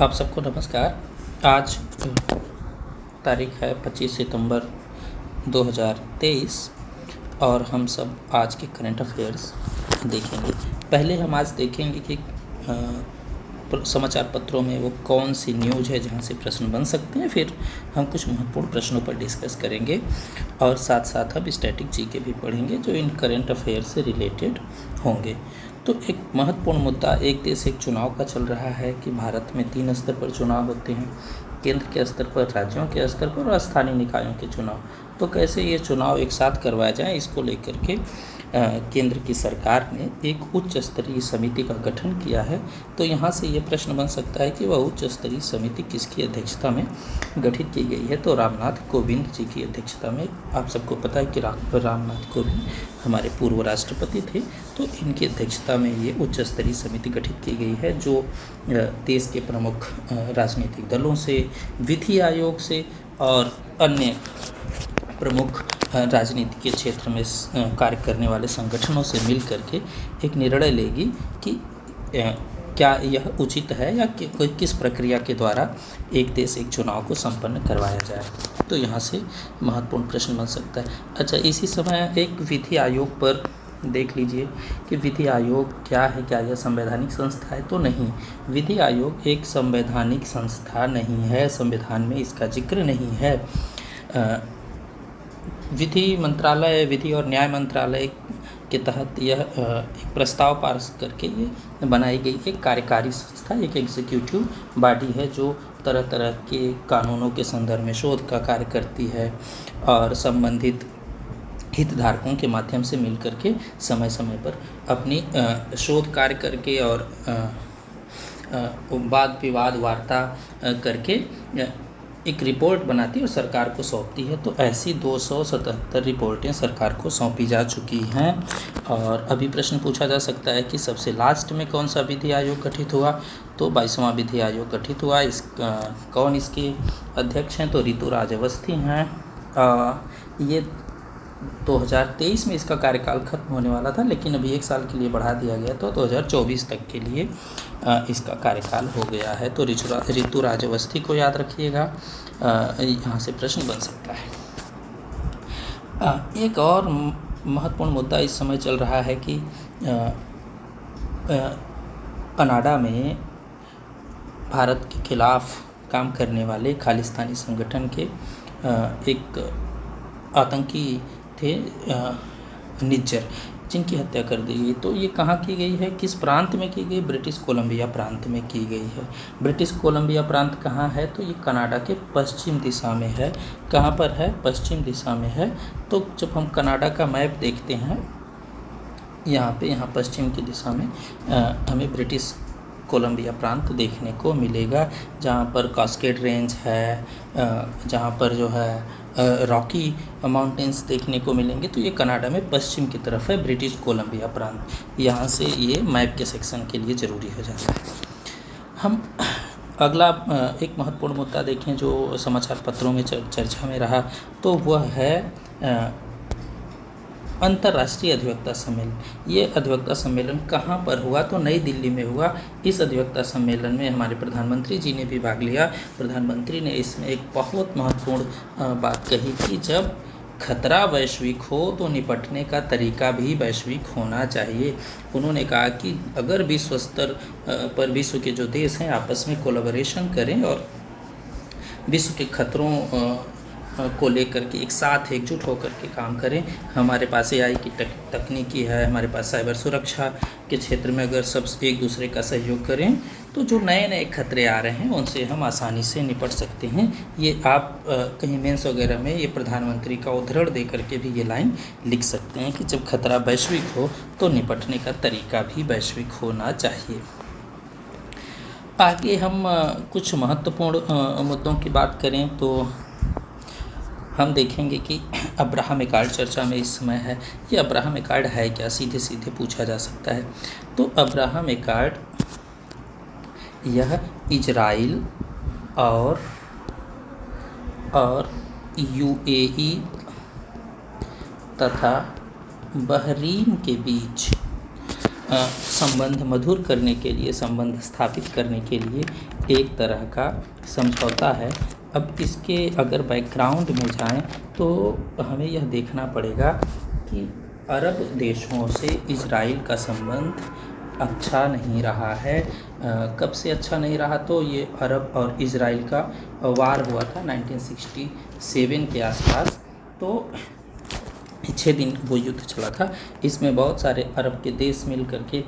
आप सबको नमस्कार। आज तारीख है 25 सितंबर 2023 और हम सब आज के करंट अफेयर्स देखेंगे। पहले हम आज देखेंगे कि समाचार पत्रों में वो कौन सी न्यूज़ है जहाँ से प्रश्न बन सकते हैं। फिर हम कुछ महत्वपूर्ण प्रश्नों पर डिस्कस करेंगे और साथ साथ हम स्टैटिक जीके भी पढ़ेंगे जो इन करंट अफेयर से रिलेटेड होंगे। तो एक महत्वपूर्ण मुद्दा, एक देश एक चुनाव का चल रहा है कि भारत में 3 स्तर पर चुनाव होते हैं, केंद्र के स्तर पर, राज्यों के स्तर पर और स्थानीय निकायों के चुनाव। तो कैसे ये चुनाव एक साथ करवाया जाए, इसको लेकर के केंद्र की सरकार ने एक उच्च स्तरीय समिति का गठन किया है। तो यहाँ से ये प्रश्न बन सकता है कि वह उच्च स्तरीय समिति किसकी अध्यक्षता में गठित की गई है। तो रामनाथ कोविंद जी की अध्यक्षता में। आप सबको पता है कि रामनाथ कोविंद हमारे पूर्व राष्ट्रपति थे, तो इनकी अध्यक्षता में ये उच्च स्तरीय समिति गठित की गई है जो देश के प्रमुख राजनीतिक दलों से, विधि आयोग से और अन्य प्रमुख राजनीति के क्षेत्र में कार्य करने वाले संगठनों से मिल करके एक निर्णय लेगी कि क्या यह उचित है या कोई किस प्रक्रिया के द्वारा एक देश एक चुनाव को संपन्न करवाया जाए। तो यहाँ से महत्वपूर्ण प्रश्न बन सकता है। अच्छा, इसी समय एक विधि आयोग पर देख लीजिए कि विधि आयोग क्या है, क्या यह संवैधानिक संस्था है? तो नहीं, विधि आयोग एक संवैधानिक संस्था नहीं है, संविधान में इसका जिक्र नहीं है। विधि मंत्रालय, विधि और न्याय मंत्रालय के तहत यह एक प्रस्ताव पास करके ये बनाई गई एक कार्यकारी संस्था, एक एग्जीक्यूटिव बॉडी है जो तरह तरह के कानूनों के संदर्भ में शोध का कार्य करती है और संबंधित हितधारकों के माध्यम से मिल करके समय समय पर अपनी शोध कार्य करके और वाद विवाद वार्ता करके एक रिपोर्ट बनाती है और सरकार को सौंपती है। तो ऐसी 277 रिपोर्टें सरकार को सौंपी जा चुकी हैं। और अभी प्रश्न पूछा जा सकता है कि सबसे लास्ट में कौन सा विधि आयोग गठित हुआ? तो 22वां विधि आयोग गठित हुआ। कौन इसके अध्यक्ष हैं? तो ऋतुराज अवस्थी हैं। ये 2023 में इसका कार्यकाल खत्म होने वाला था, लेकिन अभी 1 साल के लिए बढ़ा दिया गया, तो 2024 तक के लिए इसका कार्यकाल हो गया है। तो ऋतुराज अवस्थी को याद रखिएगा, यहाँ से प्रश्न बन सकता है। एक और महत्वपूर्ण मुद्दा इस समय चल रहा है कि कनाडा में भारत के खिलाफ काम करने वाले खालिस्तानी संगठन के एक आतंकी थे निज्जर, जिनकी हत्या कर दी गई। तो ये कहाँ की गई है, किस प्रांत में की गई? ब्रिटिश कोलंबिया प्रांत में की गई है। ब्रिटिश कोलंबिया प्रांत कहाँ है? तो ये कनाडा के पश्चिम दिशा में है। कहाँ पर है? पश्चिम दिशा में है। तो जब हम कनाडा का मैप देखते हैं, यहाँ पश्चिम की दिशा में हमें ब्रिटिश कोलंबिया प्रांत देखने को मिलेगा, जहाँ पर कास्केड रेंज है, जहाँ पर जो है रॉकी माउंटेन्स देखने को मिलेंगे। तो ये कनाडा में पश्चिम की तरफ है ब्रिटिश कोलंबिया प्रांत। यहाँ से ये मैप के सेक्शन के लिए ज़रूरी हो जाता है। हम अगला एक महत्वपूर्ण मुद्दा देखें जो समाचार पत्रों में चर्चा में रहा, तो वह है अंतर्राष्ट्रीय अधिवक्ता सम्मेलन। ये अधिवक्ता सम्मेलन कहाँ पर हुआ? तो नई दिल्ली में हुआ। इस अधिवक्ता सम्मेलन में हमारे प्रधानमंत्री जी ने भी भाग लिया। प्रधानमंत्री ने इसमें एक बहुत महत्वपूर्ण बात कही कि जब खतरा वैश्विक हो तो निपटने का तरीका भी वैश्विक होना चाहिए। उन्होंने कहा कि अगर विश्व स्तर पर विश्व के जो देश हैं आपस में कोलैबोरेशन करें और विश्व के खतरों को लेकर के एक साथ एकजुट होकर के काम करें। हमारे पास AI की तकनीकी है, हमारे पास साइबर सुरक्षा के क्षेत्र में अगर सब एक दूसरे का सहयोग करें तो जो नए नए खतरे आ रहे हैं उनसे हम आसानी से निपट सकते हैं। ये आप कहीं मेंस वगैरह में ये प्रधानमंत्री का उद्धरण दे करके भी ये लाइन लिख सकते हैं कि जब खतरा वैश्विक हो तो निपटने का तरीका भी वैश्विक होना चाहिए। आगे हम कुछ महत्वपूर्ण मुद्दों की बात करें तो हम देखेंगे कि अब्राहम एकार्ड चर्चा में इस समय है। ये अब्राहम एकार्ड है क्या, सीधे सीधे पूछा जा सकता है। तो अब्राहम एकार्ड यह इजराइल और UAE तथा बहरीन के बीच संबंध मधुर करने के लिए, संबंध स्थापित करने के लिए एक तरह का समझौता है। अब इसके अगर बैकग्राउंड में जाएं तो हमें यह देखना पड़ेगा कि अरब देशों से इजराइल का संबंध अच्छा नहीं रहा है। कब से अच्छा नहीं रहा? तो ये अरब और इजराइल का वार हुआ था 1967 के आसपास। तो 6 दिन वो युद्ध चला था। इसमें बहुत सारे अरब के देश मिल करके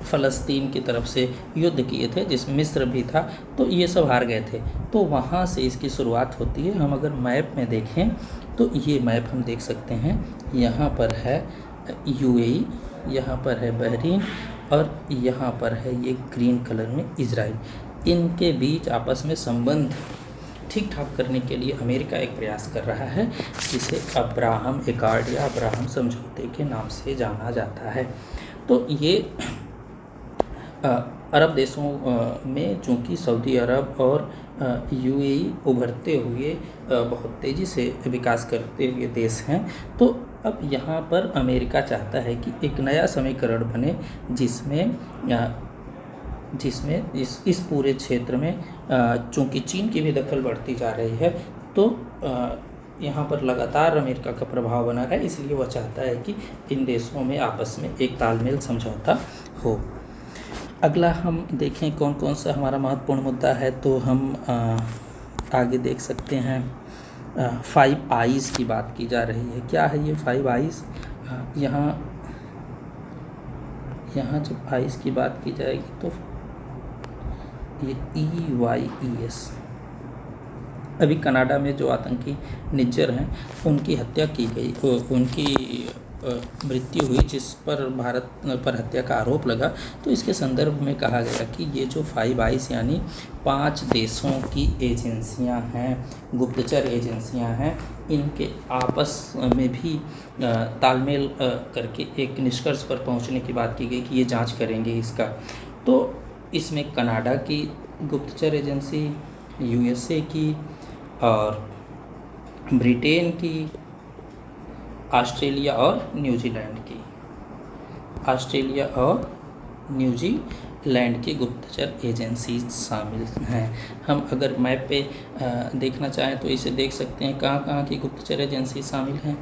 फ़लस्तीन की तरफ से युद्ध किए थे, जिसमें मिस्र भी था। तो ये सब हार गए थे। तो वहाँ से इसकी शुरुआत होती है। हम अगर मैप में देखें तो ये मैप हम देख सकते हैं। यहाँ पर है यूएई, यहाँ पर है बहरीन और यहाँ पर है ये ग्रीन कलर में इजराइल। इनके बीच आपस में संबंध ठीक ठाक करने के लिए अमेरिका एक प्रयास कर रहा है, जिसे अब्राहम एकॉर्ड या अब्राहम समझौते के नाम से जाना जाता है। तो ये अरब देशों में चूँकि सऊदी अरब और यूएई उभरते हुए बहुत तेज़ी से विकास करते हुए देश हैं, तो अब यहाँ पर अमेरिका चाहता है कि एक नया समीकरण बने जिसमें इस पूरे क्षेत्र में चूँकि चीन की भी दखल बढ़ती जा रही है, तो यहाँ पर लगातार अमेरिका का प्रभाव बना रहा है। इसलिए वह चाहता है कि इन देशों में आपस में एक तालमेल समझौता हो। अगला हम देखें कौन कौन सा हमारा महत्वपूर्ण मुद्दा है, तो हम आगे देख सकते हैं 5 आइज़ की बात की जा रही है। क्या है ये 5 आइज़? यहाँ जब आइज़ की बात की जाएगी तो ये EYES, अभी कनाडा में जो आतंकी निज्जर हैं उनकी हत्या की गई, उनकी मृत्यु हुई, जिस पर भारत पर हत्या का आरोप लगा। तो इसके संदर्भ में कहा गया कि ये जो 5 आइज़ यानी 5 देशों की एजेंसियां हैं, गुप्तचर एजेंसियां हैं, इनके आपस में भी तालमेल करके एक निष्कर्ष पर पहुंचने की बात की गई कि ये जांच करेंगे इसका। तो इसमें कनाडा की गुप्तचर एजेंसी, USA की और ब्रिटेन की, ऑस्ट्रेलिया और न्यूजीलैंड की गुप्तचर एजेंसी शामिल हैं। हम अगर मैप पे देखना चाहें तो इसे देख सकते हैं कहाँ कहाँ की गुप्तचर एजेंसी शामिल हैं।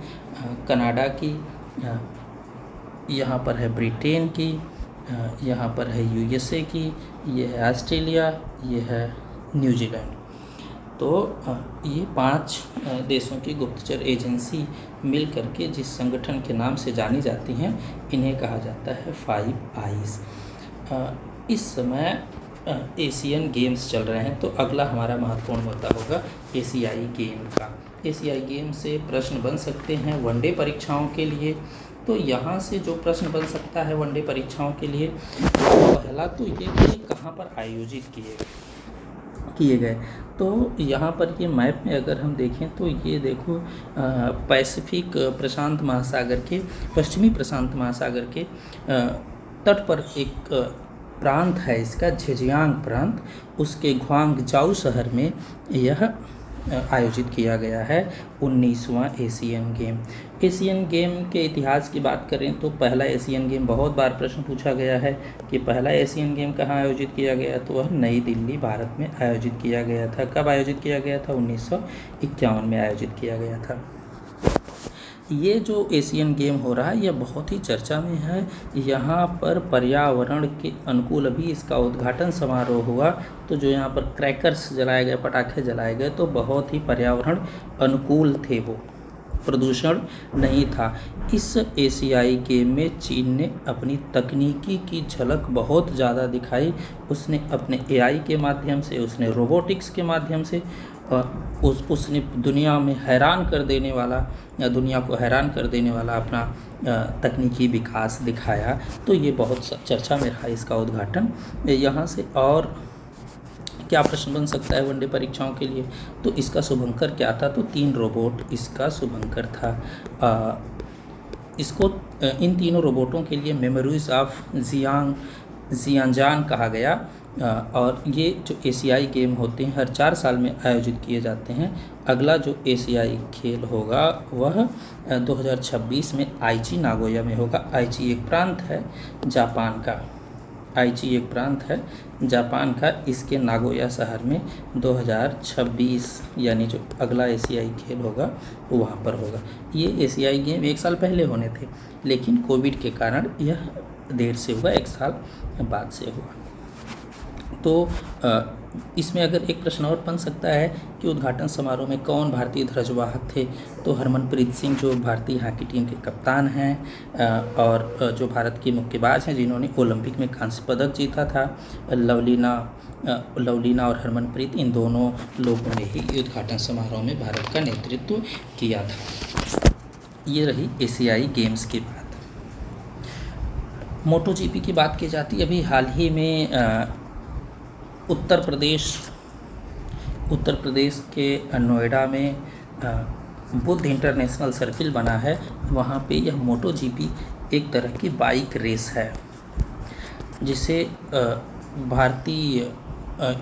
कनाडा की, यहाँ पर है ब्रिटेन की, यहाँ पर है USA की, ये है ऑस्ट्रेलिया, ये है न्यूजीलैंड। तो ये 5 देशों की गुप्तचर एजेंसी मिल करके जिस संगठन के नाम से जानी जाती हैं, इन्हें कहा जाता है 5 आइज़। इस समय एशियन गेम्स चल रहे हैं, तो अगला हमारा महत्वपूर्ण मुद्दा होगा एशियाई गेम का। एशियाई गेम से प्रश्न बन सकते हैं वनडे परीक्षाओं के लिए। तो यहाँ से जो प्रश्न बन सकता है वनडे परीक्षाओं के लिए, पहला तो ये कि कहाँ पर आयोजित किए गए। तो यहाँ पर ये मैप में अगर हम देखें तो ये देखो पैसिफिक प्रशांत महासागर के, पश्चिमी प्रशांत महासागर के तट पर एक प्रांत है इसका, झेजियांग प्रांत। उसके ग्वांगजाऊ शहर में यह आयोजित किया गया है 19वां एशियन गेम। एशियन गेम के इतिहास की बात करें तो पहला एशियन गेम, बहुत बार प्रश्न पूछा गया है कि पहला एशियन गेम कहाँ आयोजित किया गया, तो वह नई दिल्ली भारत में आयोजित किया गया था। कब आयोजित किया गया था? 1951 में आयोजित किया गया था। ये जो एशियन गेम हो रहा है यह बहुत ही चर्चा में है। यहाँ पर पर्यावरण के अनुकूल अभी इसका उद्घाटन समारोह हुआ, तो जो यहाँ पर क्रैकर्स जलाए गए, पटाखे जलाए गए, तो बहुत ही पर्यावरण अनुकूल थे, वो प्रदूषण नहीं था। इस एशियाई गेम में चीन ने अपनी तकनीकी की झलक बहुत ज़्यादा दिखाई। उसने अपने AI के माध्यम से, उसने रोबोटिक्स के माध्यम से उसने दुनिया में हैरान कर देने वाला, या दुनिया को हैरान कर देने वाला अपना तकनीकी विकास दिखाया। तो ये बहुत चर्चा में रहा इसका उद्घाटन। यहाँ से और क्या प्रश्न बन सकता है वनडे परीक्षाओं के लिए, तो इसका शुभंकर क्या था, तो 3 रोबोट इसका शुभंकर था। इन तीनों रोबोटों के लिए मेमोरीज ऑफ जियांग जियांजान कहा गया। और ये जो एशियाई गेम होते हैं हर 4 साल में आयोजित किए जाते हैं। अगला जो एशियाई खेल होगा वह 2026 में आईची नागोया में होगा। आईची एक प्रांत है जापान का, आईची एक प्रांत है जापान का, इसके नागोया शहर में 2026 यानी जो अगला एशियाई खेल होगा वो वहाँ पर होगा। ये एशियाई गेम 1 साल पहले होने थे, लेकिन कोविड के कारण यह देर से हुआ, 1 साल बाद से हुआ। तो इसमें अगर एक प्रश्न और बन सकता है कि उद्घाटन समारोह में कौन भारतीय ध्वजवाहक थे, तो हरमनप्रीत सिंह जो भारतीय हॉकी टीम के कप्तान हैं और जो भारत की मुक्केबाज हैं जिन्होंने ओलंपिक में कांस्य पदक जीता था, लवलीना और हरमनप्रीत, इन दोनों लोगों ने ही उद्घाटन समारोह में भारत का नेतृत्व किया था। ये रही एशियाई गेम्स की बात। मोटो जीपी की बात की जाती है। अभी हाल ही में उत्तर प्रदेश के नोएडा में बुद्ध इंटरनेशनल सर्किल बना है। वहाँ पे यह मोटो जीपी एक तरह की बाइक रेस है जिसे भारतीय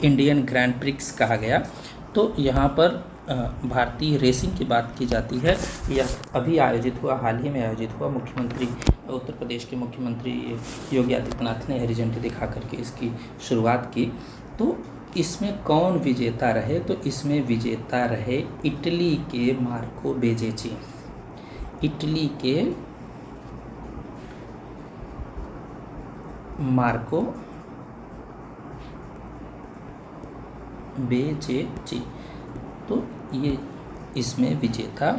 इंडियन ग्रैंड प्रिक्स कहा गया। तो यहाँ पर भारतीय रेसिंग की बात की जाती है। यह अभी आयोजित हुआ, हाल ही में आयोजित हुआ। उत्तर प्रदेश के मुख्यमंत्री योगी आदित्यनाथ ने हरी झंडी दिखा करके इसकी शुरुआत की। तो इसमें कौन विजेता रहे, तो इसमें विजेता रहे इटली के मार्को बेजेची। इटली के मार्को बेजेची, तो ये इसमें विजेता